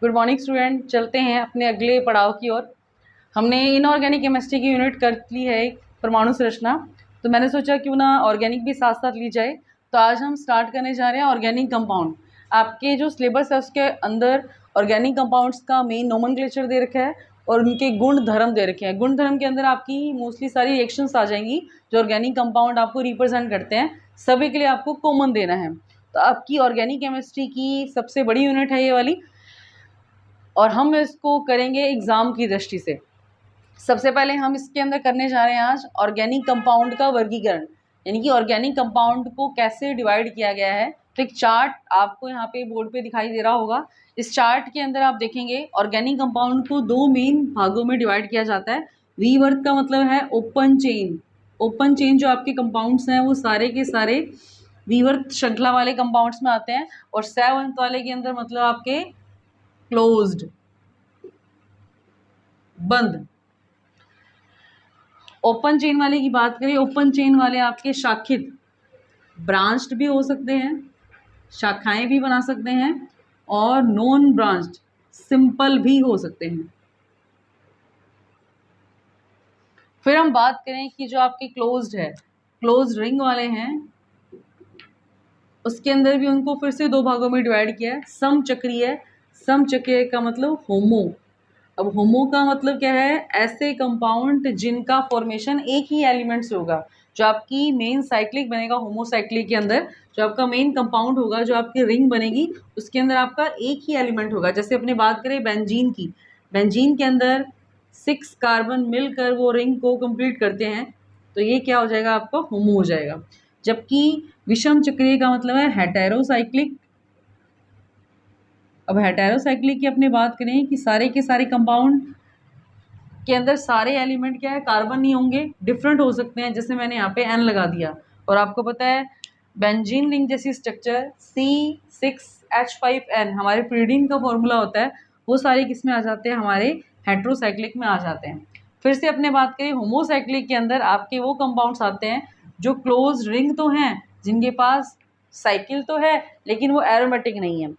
Good morning student, चलते हैं अपने अगले पड़ाव की ओर। हमने इनऑर्गेनिक केमिस्ट्री की यूनिट कर ली है एक परमाणु संरचना, तो मैंने सोचा क्यों ना ऑर्गेनिक भी साथ साथ ली जाए। तो आज हम स्टार्ट करने जा रहे हैं ऑर्गेनिक कंपाउंड। आपके जो सिलेबस है उसके अंदर ऑर्गेनिक कंपाउंड्स का मेन नोमेनक्लेचर दे रखा है और उनके गुण धर्म दे रखे हैं। गुण धर्म के अंदर आपकी मोस्टली सारी रिएक्शंस आ जाएंगी जो ऑर्गेनिक कंपाउंड आपको रिप्रेजेंट करते हैं, सभी के लिए आपको कॉमन देना है। तो आपकी ऑर्गेनिक केमिस्ट्री की सबसे बड़ी यूनिट है ये वाली, और हम इसको करेंगे एग्ज़ाम की दृष्टि से। सबसे पहले हम इसके अंदर करने जा रहे हैं आज ऑर्गेनिक कंपाउंड का वर्गीकरण, यानी कि ऑर्गेनिक कंपाउंड को कैसे डिवाइड किया गया है। तो एक चार्ट आपको यहाँ पे बोर्ड पे दिखाई दे रहा होगा। इस चार्ट के अंदर आप देखेंगे ऑर्गेनिक कंपाउंड को दो मेन भागों में डिवाइड किया जाता है। वी वर्ग का मतलब है ओपन चेन। ओपन चेन जो आपके कंपाउंड्स हैं वो सारे के सारे विवर्त श्रृंखला वाले कंपाउंड्स में आते हैं, और सैवंत वाले के अंदर मतलब आपके क्लोज्ड, बंद। ओपन चेन वाले की बात करें, ओपन चेन वाले आपके शाखित, ब्रांच्ड भी हो सकते हैं, शाखाएं भी बना सकते हैं, और नॉन ब्रांच्ड, सिंपल भी हो सकते हैं। फिर हम बात करें कि जो आपके क्लोज्ड है, क्लोज्ड रिंग वाले हैं, उसके अंदर भी उनको फिर से दो भागों में डिवाइड किया है। समचक्रीय, समचक्रीय का मतलब होमो। अब होमो का मतलब क्या है? ऐसे कंपाउंड जिनका फॉर्मेशन एक ही एलिमेंट से होगा। जो आपकी मेन साइक्लिक बनेगा होमोसाइक्लिक के अंदर, जो आपका मेन कंपाउंड होगा, जो आपकी रिंग बनेगी, उसके अंदर आपका एक ही एलिमेंट होगा। जैसे अपने बात करें बेंजीन की, बेंजीन के अंदर 6 कार्बन मिलकर वो रिंग को कंप्लीट करते हैं, तो ये क्या हो जाएगा? आपका होमो हो जाएगा। जबकि विषम चक्रीय का मतलब है हेटेरोसाइक्लिक। अब हेटेरोसाइक्लिक की अपने बात करें कि सारे के सारे कंपाउंड के अंदर सारे एलिमेंट क्या है? कार्बन नहीं होंगे, डिफरेंट हो सकते हैं। जैसे मैंने यहाँ पे एन लगा दिया, और आपको पता है बेंजीन रिंग जैसी स्ट्रक्चर C6H5N हमारे प्रीडीन का फॉर्मूला होता है, वो सारे किस में आ जाते हैं? हमारे हेट्रोसाइक्लिक में आ जाते हैं। फिर से अपने बात करें होमोसाइक्लिक के अंदर आपके वो कंपाउंड्स आते हैं जो क्लोज रिंग तो हैं, जिनके पास साइकिल तो है लेकिन वो एरोमेटिक नहीं है।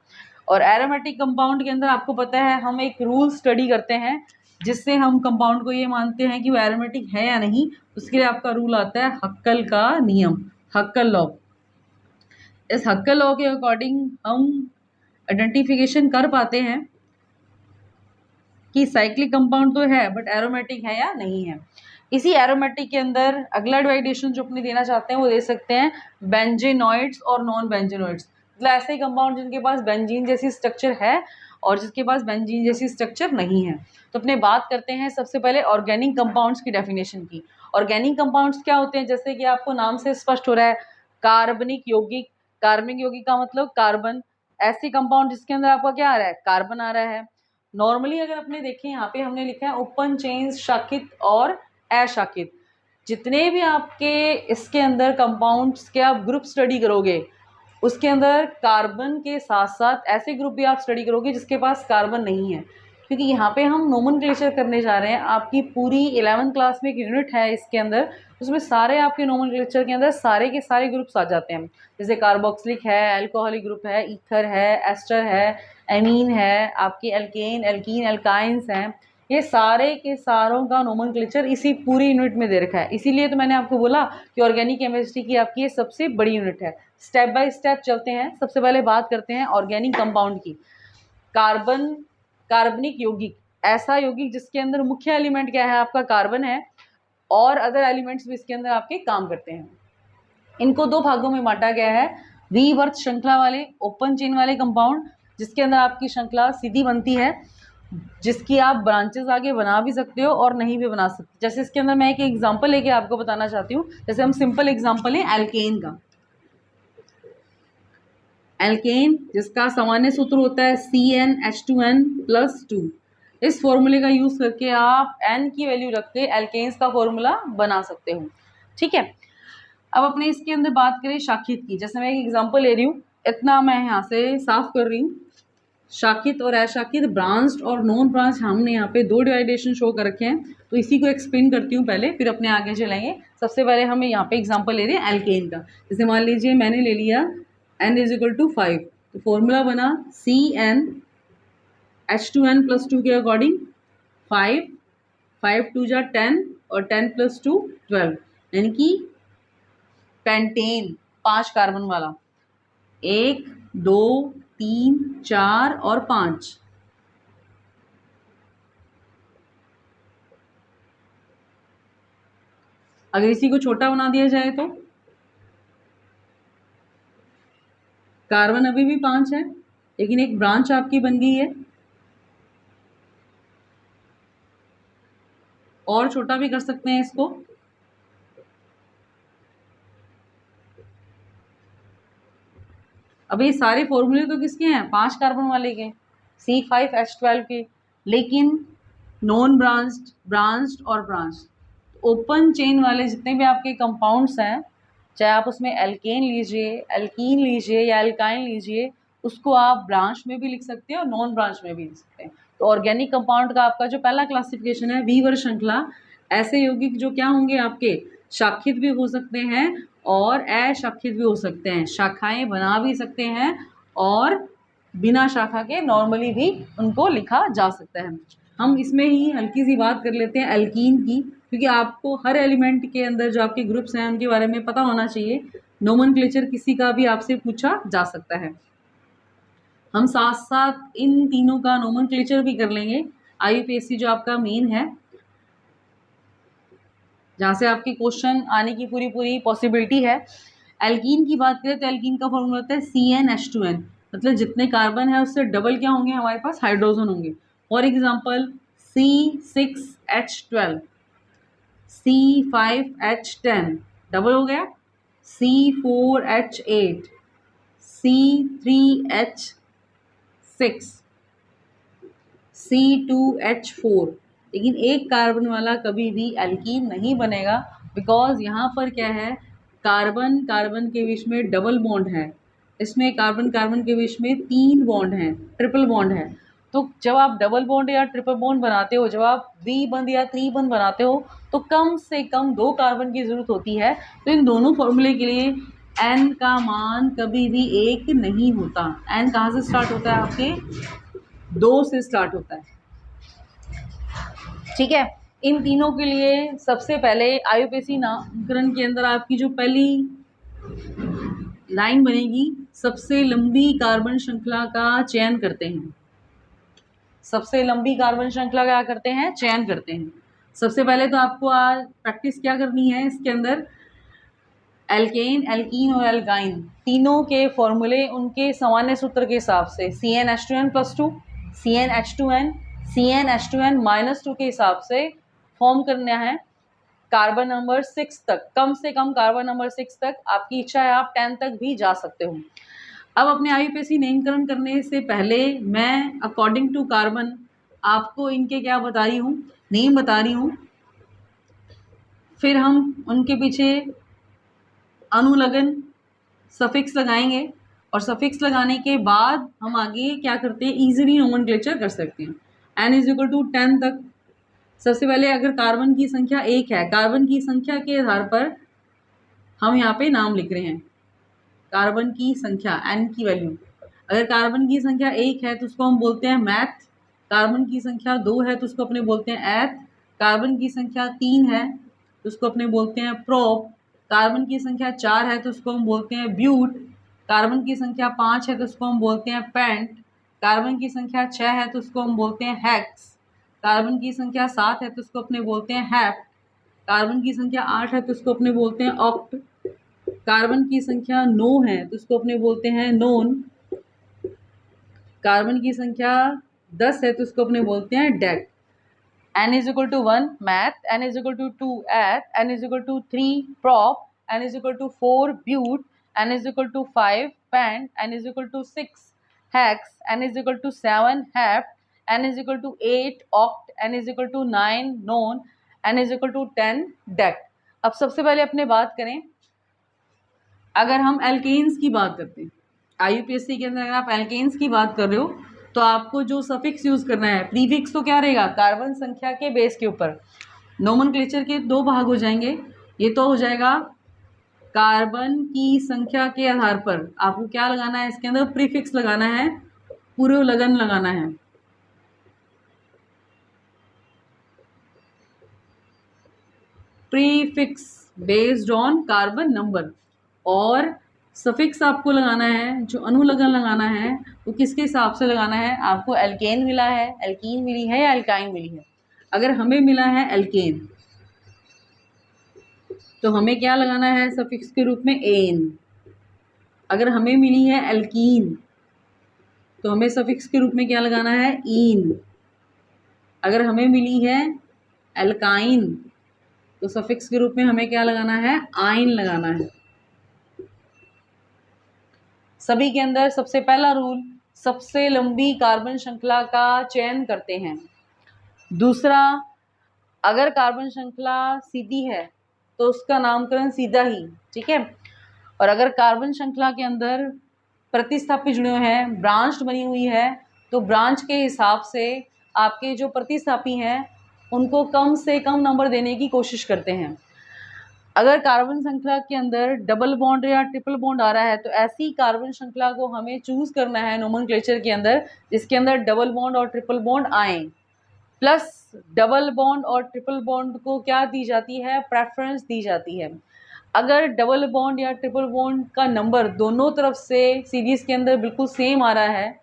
और एरोमेटिक कंपाउंड के अंदर आपको पता है हम एक रूल स्टडी करते हैं जिससे हम कंपाउंड को ये मानते हैं कि वो एरोमेटिक है या नहीं। उसके लिए आपका रूल आता है हक्कल का नियम, हक्कल लॉ। इस हक्कल लॉ के अकॉर्डिंग हम आइडेंटिफिकेशन कर पाते हैं कि साइक्लिक कंपाउंड तो है बट एरोमेटिक है या नहीं है। इसी एरोमेटिक के अंदर अगला डिवाइडेशन जो अपने देना चाहते हैं वो दे सकते हैं बेंजेनॉइड्स और नॉन बेंजेनॉइड्स। मतलब ऐसे कंपाउंड जिनके पास बेंजीन जैसी स्ट्रक्चर है और जिसके पास बेंजीन जैसी स्ट्रक्चर नहीं है। तो अपने बात करते हैं सबसे पहले ऑर्गेनिक कंपाउंड्स की डेफिनेशन की। ऑर्गेनिक कंपाउंड्स क्या होते हैं? जैसे कि आपको नाम से स्पष्ट हो रहा है, कार्बनिक यौगिक। कार्बनिक यौगिक का मतलब कार्बन। ऐसे कंपाउंड जिसके अंदर आपका क्या आ रहा है? कार्बन आ रहा है। नॉर्मली अगर अपने देखें यहाँ पे हमने लिखा है ओपन चेन, शाखित और अशाखित। जितने भी आपके इसके अंदर कंपाउंड्स के आप ग्रुप स्टडी करोगे, उसके अंदर कार्बन के साथ साथ ऐसे ग्रुप भी आप स्टडी करोगे जिसके पास कार्बन नहीं है। क्योंकि यहाँ पे हम नोमेनक्लेचर करने जा रहे हैं। आपकी पूरी 11th क्लास में एक यूनिट है इसके अंदर, उसमें सारे आपके नोमेनक्लेचर के अंदर सारे के सारे ग्रुप्स आ जाते हैं। जैसे कार्बोक्सिलिक है, अल्कोहलिक ग्रुप है, ईथर है, एस्टर है, एमीन है, आपके एल्केन, एल्कीन, एल्काइंस हैं। ये सारे के सारों का नोमेनक्लेचर इसी पूरी यूनिट में दे रखा है। इसीलिए तो मैंने आपको बोला कि ऑर्गेनिक केमिस्ट्री की आपकी ये सबसे बड़ी यूनिट है। स्टेप बाय स्टेप चलते हैं। सबसे पहले बात करते हैं ऑर्गेनिक कंपाउंड की। कार्बन, कार्बनिक यौगिक, ऐसा यौगिक जिसके अंदर मुख्य एलिमेंट क्या है? आपका कार्बन है, और अदर एलिमेंट्स भी इसके अंदर आपके काम करते हैं। इनको दो भागों में बांटा गया है। वी-वर्त श्रृंखला वाले ओपन चेन वाले कंपाउंड, जिसके अंदर आपकी श्रृंखला सीधी बनती है, जिसकी आप ब्रांचेस आगे बना भी सकते हो और नहीं भी बना सकते। जैसे इसके अंदर मैं एक एग्जांपल लेके आपको बताना चाहती हूँ। जैसे हम सिंपल एग्जांपल है एल्केन का। एल्केन जिसका सामान्य सूत्र होता है CnH2n+2। इस फॉर्मूले का यूज करके आप n की वैल्यू रख के एल्केन्स का फॉर्मूला बना सकते हो। ठीक है। अब अपने इसके अंदर बात करें शाखित की। जैसे मैं एक एग्जांपल ले रही हूँ, इतना मैं यहाँ से साफ कर रही हूँ। शाखित और अशाखित, ब्रांच्ड और नॉन ब्रांच, हमने यहाँ पे दो डिवाइडेशन शो कर रखे हैं। तो इसी को एक्सप्लेन करती हूँ पहले, फिर अपने आगे चलेंगे। सबसे पहले हमें यहाँ पे एग्जांपल ले रहे हैं एल्केन का। जैसे मान लीजिए मैंने ले लिया n = 5, तो फॉर्मूला बना CnH2n+2। H2n+2 के अकॉर्डिंग 5, 5 2 जा 10 और 10 + 2 12, यानी कि पेंटेन 5 कार्बन वाला, 1 2 3 4 और 5। अगर इसी को छोटा बना दिया जाए तो कार्बन अभी भी 5 है, लेकिन एक ब्रांच आपकी बन गई है। और छोटा भी कर सकते हैं इसको। अब ये सारे फॉर्मूले तो किसके हैं? 5 कार्बन वाले के, C5H12 के, लेकिन नॉन ब्रांच्ड, ब्रांच्ड और ब्रांच्ड, ओपन चेन वाले जितने भी आपके कंपाउंड्स हैं, चाहे आप उसमें एल्केन लीजिए, एल्कीन लीजिए या एल्काइन लीजिए, उसको आप ब्रांच में भी लिख सकते हैं और नॉन ब्रांच में भी लिख सकते हैं। तो ऑर्गेनिक कंपाउंड का आपका जो पहला क्लासिफिकेशन है, वीवर श्रृंखला, ऐसे यौगिक जो क्या होंगे आपके, शाखित भी हो सकते हैं और अशाखित भी हो सकते हैं, शाखाएं बना भी सकते हैं और बिना शाखा के नॉर्मली भी उनको लिखा जा सकता है। हम इसमें ही हल्की सी बात कर लेते हैं एल्कीन की, क्योंकि आपको हर एलिमेंट के अंदर जो आपके ग्रुप्स हैं उनके बारे में पता होना चाहिए। नोमेनक्लेचर किसी का भी आपसे पूछा जा सकता है। हम साथ साथ इन तीनों का नोमेनक्लेचर भी कर लेंगे। IUPAC जो आपका मेन है, जहाँ से आपके क्वेश्चन आने की पूरी पूरी पॉसिबिलिटी है। एल्कीन की बात करें तो एल्कीन का फॉर्मूला होता है CnH2n, मतलब जितने कार्बन है उससे डबल क्या होंगे हमारे पास, हाइड्रोजन होंगे। For example C6H12, C5H10 double हो गया, C4H8, C3H6, C2H4, लेकिन एक कार्बन वाला कभी भी एल्कीन नहीं बनेगा, बिकॉज यहाँ पर क्या है, कार्बन कार्बन के बीच में डबल बॉन्ड है, इसमें कार्बन कार्बन के बीच में 3 बॉन्ड हैं, ट्रिपल बॉन्ड है। तो जब आप डबल बॉन्ड या ट्रिपल बॉन्ड बनाते हो, जब आप द्विबंध या त्रिबंध बनाते हो, तो कम से कम 2 कार्बन की जरूरत होती है। तो इन दोनों फॉर्मूले के लिए n का मान कभी भी 1 नहीं होता। n कहाँ से स्टार्ट होता है आपके, 2 से स्टार्ट होता है। ठीक है, इन तीनों के लिए सबसे पहले IUPAC नामकरण के अंदर आपकी जो पहली लाइन बनेगी, सबसे लंबी कार्बन श्रृंखला का चयन करते हैं। सबसे लंबी कार्बन श्रृंखला क्या करते हैं, चयन करते हैं। सबसे पहले तो आपको आज प्रैक्टिस क्या करनी है, इसके अंदर एल्केन, एल्कीन और एल्काइन तीनों के फॉर्मूले उनके सामान्य सूत्र के हिसाब से CnH2n+2, CnH2n, CnH2n-2 के हिसाब से फॉर्म करना है। कार्बन नंबर 6 तक, कम से कम कार्बन नंबर 6 तक, आपकी इच्छा है आप 10 तक भी जा सकते हो। अब अपने IUPAC नामकरण करने से पहले मैं अकॉर्डिंग टू कार्बन आपको इनके क्या बता रही हूँ, नेम बता रही हूँ, फिर हम उनके पीछे अनुलग्न सफिक्स लगाएंगे और सफिक्स लगाने के बाद हम आगे क्या करते हैं, इजीली नोमेनक्लेचर कर सकते हैं। n=10 तक सबसे पहले अगर कार्बन की संख्या 1 है, कार्बन की संख्या के आधार पर हम यहाँ पे नाम लिख रहे हैं। कार्बन की संख्या n की वैल्यू, अगर कार्बन की संख्या 1 है तो उसको हम बोलते हैं मैथ, कार्बन की संख्या 2 है तो उसको अपने बोलते हैं एथ, कार्बन की संख्या 3 है तो उसको अपने बोलते हैं प्रोप, कार्बन की संख्या 4 है तो उसको हम बोलते हैं ब्यूट, कार्बन की संख्या 5 है तो उसको हम बोलते हैं पेंट, कार्बन की संख्या 6 है तो उसको हम बोलते हैं हेक्स, कार्बन की संख्या 7 है तो उसको अपने बोलते हैं हैप्ट, कार्बन की संख्या 8 है तो उसको अपने बोलते हैं ऑक्ट, कार्बन की संख्या 9 है तो उसको अपने बोलते हैं नोन, कार्बन की संख्या 10 है तो उसको अपने बोलते हैं deck. n=1 math, n=2 eth, n=3 prop, n=4 but, n=5 pent, n=6 hex, n=7 hept, n=8 oct, n=9 non, n=10 dec. अब सबसे पहले अपने बात करें, अगर हम एल्केन्स की बात करते हैं, IUPAC के अंदर अगर आप एल्केन्स की बात कर रहे हो तो आपको जो सफिक्स यूज करना है, प्रीफिक्स तो क्या रहेगा, कार्बन संख्या के बेस के ऊपर। नोमेनक्लेचर के 2 भाग हो जाएंगे, ये तो हो जाएगा कार्बन की संख्या के आधार पर आपको क्या लगाना है, इसके अंदर प्रीफिक्स लगाना है, पूर्व लगन लगाना है। Prefix based on carbon number, और सफिक्स आपको लगाना है, जो अनुलग्न लगाना है वो किसके हिसाब से लगाना है, आपको एल्केन मिला है, एल्कीन मिली है या एल्काइन मिली है। अगर हमें मिला है एल्केन तो हमें क्या लगाना है सफिक्स के रूप में एन। अगर हमें मिली है एल्कीन तो हमें सफिक्स के रूप में क्या लगाना है ईन। अगर हमें मिली है एल्काइन तो सफिक्स के रूप में हमें क्या लगाना है आइन लगाना है। सभी के अंदर सबसे पहला रूल, सबसे लंबी कार्बन श्रृंखला का चयन करते हैं। दूसरा, अगर कार्बन श्रृंखला सीधी है तो उसका नामकरण सीधा ही, ठीक है। और अगर कार्बन श्रृंखला के अंदर प्रतिस्थापी जुड़े हुए हैं, ब्रांच बनी हुई है, तो ब्रांच के हिसाब से आपके जो प्रतिस्थापी हैं उनको कम से कम नंबर देने की कोशिश करते हैं। अगर कार्बन श्रृंखला के अंदर डबल बॉन्ड या ट्रिपल बॉन्ड आ रहा है तो ऐसी कार्बन श्रृंखला को हमें चूज करना है नोमेनक्लेचर के अंदर जिसके अंदर डबल बॉन्ड और ट्रिपल बॉन्ड आए। प्लस डबल बॉन्ड और ट्रिपल बॉन्ड को क्या दी जाती है, प्रेफरेंस दी जाती है। अगर डबल बॉन्ड या ट्रिपल बॉन्ड का नंबर दोनों तरफ से सीरीज के अंदर बिल्कुल सेम आ रहा है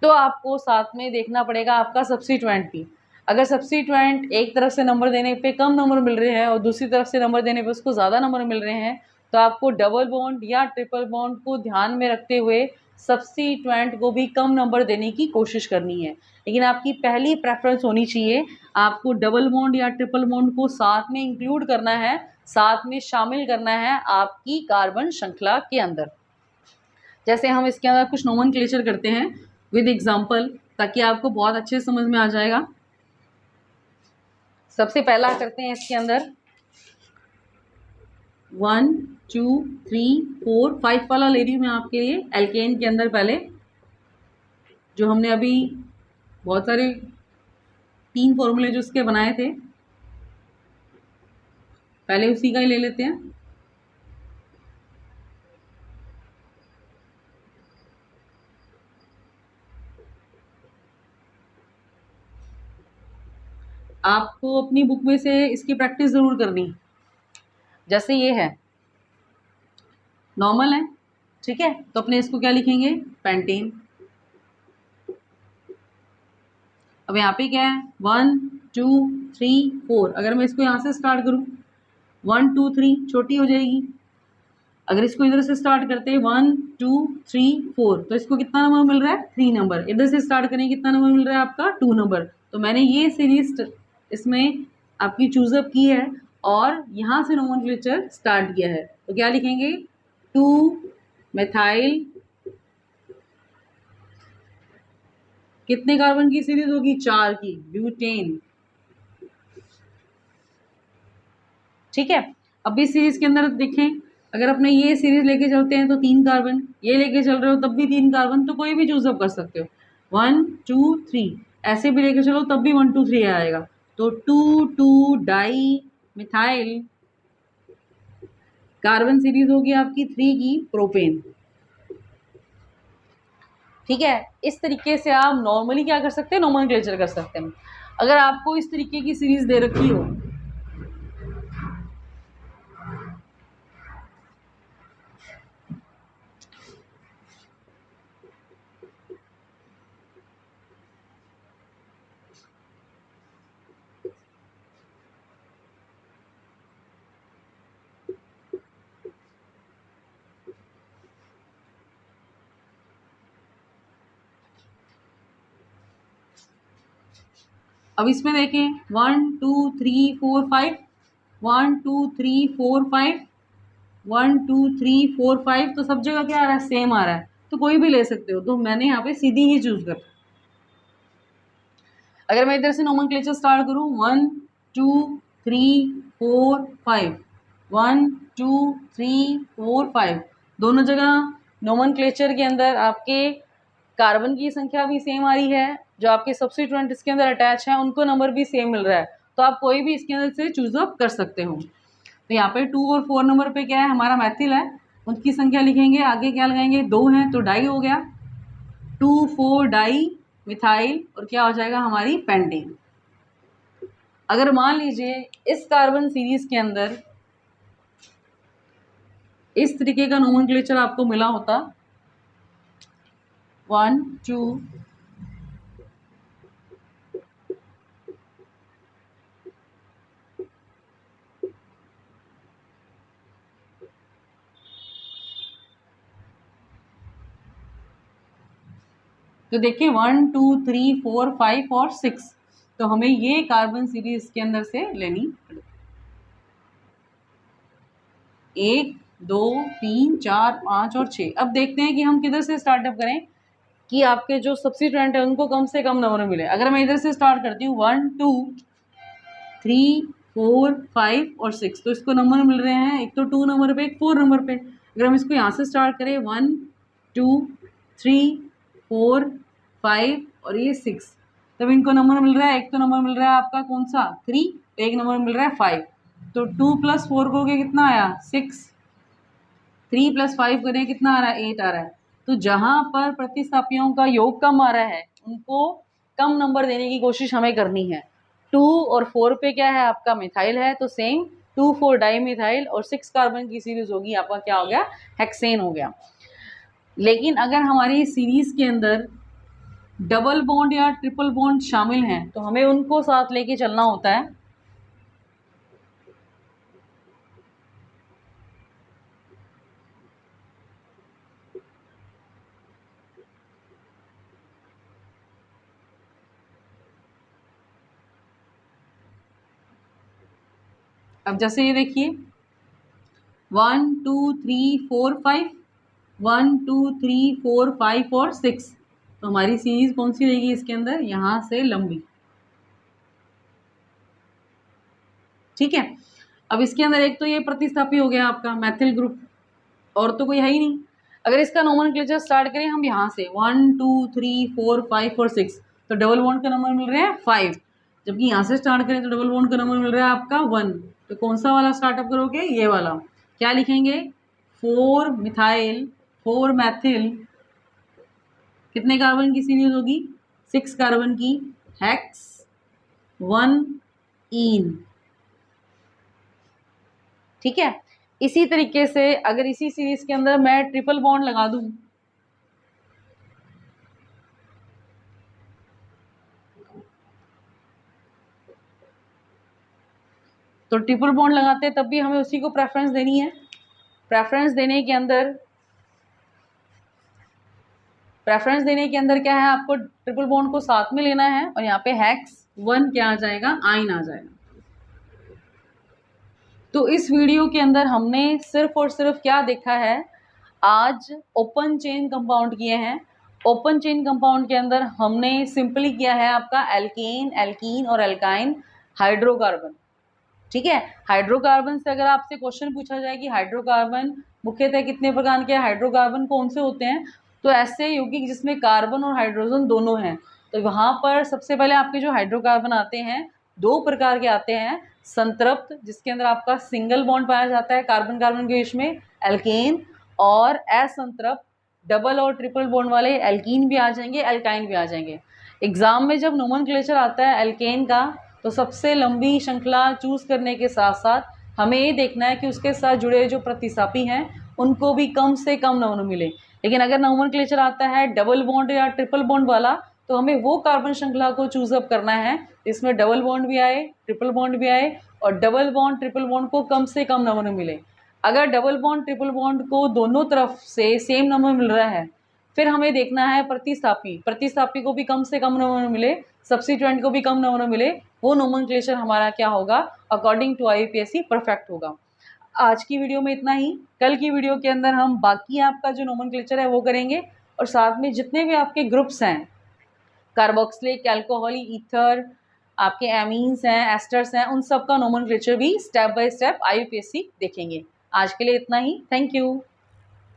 तो आपको साथ में देखना पड़ेगा आपका सब्स्टिट्यूएंट भी। अगर सब्स्टिट्यूएंट एक तरफ से नंबर देने पे कम नंबर मिल रहे हैं और दूसरी तरफ से नंबर देने पे उसको ज़्यादा नंबर मिल रहे हैं तो आपको डबल बॉन्ड या ट्रिपल बॉन्ड को ध्यान में रखते हुए सब्स्टिट्यूएंट को भी कम नंबर देने की कोशिश करनी है। लेकिन आपकी पहली प्रेफरेंस होनी चाहिए, आपको डबल बॉन्ड या ट्रिपल बॉन्ड को साथ में इंक्लूड करना है, साथ में शामिल करना है आपकी कार्बन श्रृंखला के अंदर। जैसे हम इसके अंदर कुछ नोमेनक्लेचर करते हैं विद एग्जांपल ताकि आपको बहुत अच्छे समझ में आ जाएगा। सबसे पहला करते हैं इसके अंदर 1 2 3 4 5 वाला ले रही हूँ मैं आपके लिए। एल्केन के अंदर पहले जो हमने अभी बहुत सारे 3 फॉर्मूले जो उसके बनाए थे पहले उसी का ही ले लेते हैं। आपको अपनी बुक में से इसकी प्रैक्टिस ज़रूर करनी। जैसे ये है नॉर्मल है, ठीक है, तो अपने इसको क्या लिखेंगे पेंटेन। अब यहाँ पे क्या है 1 2 3 4। अगर मैं इसको यहाँ से स्टार्ट करूँ 1 2 3 छोटी हो जाएगी। अगर इसको इधर से स्टार्ट करते हैं 1 2 3 4 तो इसको कितना नंबर मिल रहा है 3 नंबर। इधर से स्टार्ट करें कितना नंबर मिल रहा है आपका 2 नंबर। तो मैंने ये सीरीज इसमें आपकी चूजअप की है और यहाँ से नोमेनक्लेचर स्टार्ट किया है। तो क्या लिखेंगे 2 मेथाइल, कितने कार्बन की सीरीज होगी 4 की, ब्यूटेन, ठीक है। अब इस सीरीज के अंदर देखें अगर अपने ये सीरीज लेके चलते हैं तो 3 कार्बन, ये लेके चल रहे हो तब भी 3 कार्बन, तो कोई भी चूजअप कर सकते हो 1 2 3। ऐसे भी लेके चलो तब भी 1 2 3 आएगा। तो 2 2 डाई मिथाइल कार्बन सीरीज होगी आपकी 3 की प्रोपेन, ठीक है। इस तरीके से आप नॉर्मली क्या कर सकते हैं नोमेनक्लेचर कर सकते हैं। अगर आपको इस तरीके की सीरीज दे रखी हो अब इसमें देखें 1 2 3 4 5 1 2 3 4 5 1 2 3 4 5 तो सब जगह क्या आ रहा है सेम आ रहा है, तो कोई भी ले सकते हो। तो मैंने यहाँ पे सीधी ही चूज कर। अगर मैं इधर से नोमेनक्लेचर स्टार्ट करूँ 1 2 3 4 5 1 2 3 4 5 दोनों जगह नोमेनक्लेचर के अंदर आपके कार्बन की संख्या भी सेम आ रही है, जो आपके सब्स्टिट्यूएंट इसके अंदर अटैच है उनको नंबर भी सेम मिल रहा है, तो आप कोई भी इसके अंदर से चूज अप कर सकते हो। तो यहाँ पे 2 और 4 नंबर पे क्या है हमारा मैथिल है, उनकी संख्या लिखेंगे, आगे क्या लगाएंगे 2 हैं तो डाई हो गया 2 4 डाई मिथाइल और क्या हो जाएगा हमारी पेंटेन। अगर मान लीजिए इस कार्बन सीरीज के अंदर इस तरीके का नोमेनक्लेचर आपको मिला होता 1 2 तो देखिए 1 2 3 4 5 और 6, तो हमें ये कार्बन सीरीज के अंदर से लेनी पड़ेगी। 1 2 3 4 5 और 6। अब देखते हैं कि हम किधर से स्टार्टअप करें कि आपके जो सब्स्टिट्यूएंट है उनको कम से कम नंबर मिले। अगर मैं इधर से स्टार्ट करती हूँ 1 2 3 4 5 और 6, तो इसको नंबर मिल रहे हैं एक तो 2 नंबर पे, एक 4 नंबर पे। अगर हम इसको यहाँ से स्टार्ट करें 1 2 3 4 5 और ये 6, तब इनको नंबर मिल रहा है, एक तो नंबर मिल रहा है आपका कौन सा 3, एक नंबर मिल रहा है 5। तो 2 + 4 करोगे कितना आया 6, 3 + 5 करें कितना आ रहा है 8 आ रहा है। तो जहां पर प्रतिस्थापियों का योग कम आ रहा है उनको कम नंबर देने की कोशिश हमें करनी है। 2 और 4 पे क्या है आपका मिथाइल है, तो सेम 2 4 डाई मिथाइल और 6 कार्बन की सीरीज होगी आपका क्या हो गया हेक्सेन हो गया। लेकिन अगर हमारी सीरीज के अंदर डबल बॉन्ड या ट्रिपल बॉन्ड शामिल हैं तो हमें उनको साथ लेके चलना होता है। अब जैसे ये देखिए 1 2 3 4 5, 1 2 3 4 5 और 6, तो हमारी सीरीज कौन सी रहेगी इसके अंदर, यहां से लंबी। ठीक है, अब इसके अंदर एक तो ये प्रतिस्थापी हो गया आपका मैथिल ग्रुप, और तो कोई है ही नहीं। अगर इसका नोमेनक्लेचर स्टार्ट करें हम यहाँ से 1 2 3 4 5 और 6, तो डबल बॉन्ड का नंबर मिल रहा है 5, जबकि यहाँ से स्टार्ट करें तो डबल बॉन्ड का नंबर मिल रहा है आपका 1। तो कौन सा वाला स्टार्टअप करोगे, ये वाला। क्या लिखेंगे 4 मिथाइल 4 मैथिल, कितने कार्बन की सीरीज होगी 6 कार्बन की, हेक्स 1 ईन। ठीक है, इसी तरीके से अगर इसी सीरीज के अंदर मैं ट्रिपल बॉन्ड लगा दूं, तो ट्रिपल बॉन्ड लगाते हैं तब भी हमें उसी को प्रेफरेंस देनी है। प्रेफरेंस देने के अंदर क्या है, आपको ट्रिपल बॉन्ड को साथ में लेना है और यहाँ पे हेक्स 1 क्या आ जाएगा, आइन आ जाएगा। तो इस वीडियो के अंदर हमने सिर्फ और सिर्फ क्या देखा है, आज ओपन चेन कंपाउंड किए हैं। ओपन चेन कंपाउंड के अंदर हमने सिंपली किया है आपका एल्केन, एल्कीन और एल्काइन हाइड्रोकार्बन। ठीक है, हाइड्रोकार्बन से अगर आपसे क्वेश्चन पूछा जाए कि हाइड्रोकार्बन मुख्यतः कितने प्रकार के हाइड्रोकार्बन कौन से होते हैं, तो ऐसे यौगिक जिसमें कार्बन और हाइड्रोजन दोनों हैं, तो वहां पर सबसे पहले आपके जो हाइड्रोकार्बन आते हैं 2 प्रकार के आते हैं। संतृप्त, जिसके अंदर आपका सिंगल बॉन्ड पाया जाता है कार्बन कार्बन के बीच में, एल्केन, और असंतृप्त डबल और ट्रिपल बॉन्ड वाले एल्कीन भी आ जाएंगे, एल्काइन भी आ जाएंगे। एग्जाम में जब नोमेनक्लेचर आता है एल्केन का, तो सबसे लंबी श्रृंखला चूज करने के साथ साथ हमें ये देखना है कि उसके साथ जुड़े जो प्रतिस्थापी हैं उनको भी कम से कम नंबर मिले। लेकिन अगर नोमेनक्लेचर आता है डबल बॉन्ड या ट्रिपल बॉन्ड वाला, तो हमें वो कार्बन श्रृंखला को चूज अप करना है इसमें डबल बॉन्ड भी आए, ट्रिपल बॉन्ड भी आए, और डबल बॉन्ड ट्रिपल बॉन्ड को कम से कम नंबर मिले। अगर डबल बॉन्ड ट्रिपल बॉन्ड को दोनों तरफ से सेम नंबर मिल रहा है, फिर हमें देखना है प्रतिस्थापी को भी कम से कम नंबर मिले, सब्स्टिट्यूएंट को भी कम नंबर मिले, वो नोमेनक्लेचर हमारा क्या होगा, अकॉर्डिंग टू आईयूपीएससी परफेक्ट होगा। आज की वीडियो में इतना ही। कल की वीडियो के अंदर हम बाकी आपका जो नोमेनक्लेचर है वो करेंगे, और साथ में जितने भी आपके ग्रुप्स हैं, कार्बोक्सिलिक, अल्कोहलिक, ईथर, आपके एमीन्स हैं, एस्टर्स हैं, उन सब का नोमेनक्लेचर भी स्टेप बाय स्टेप आईयूपीएससी देखेंगे। आज के लिए इतना ही। Thank you.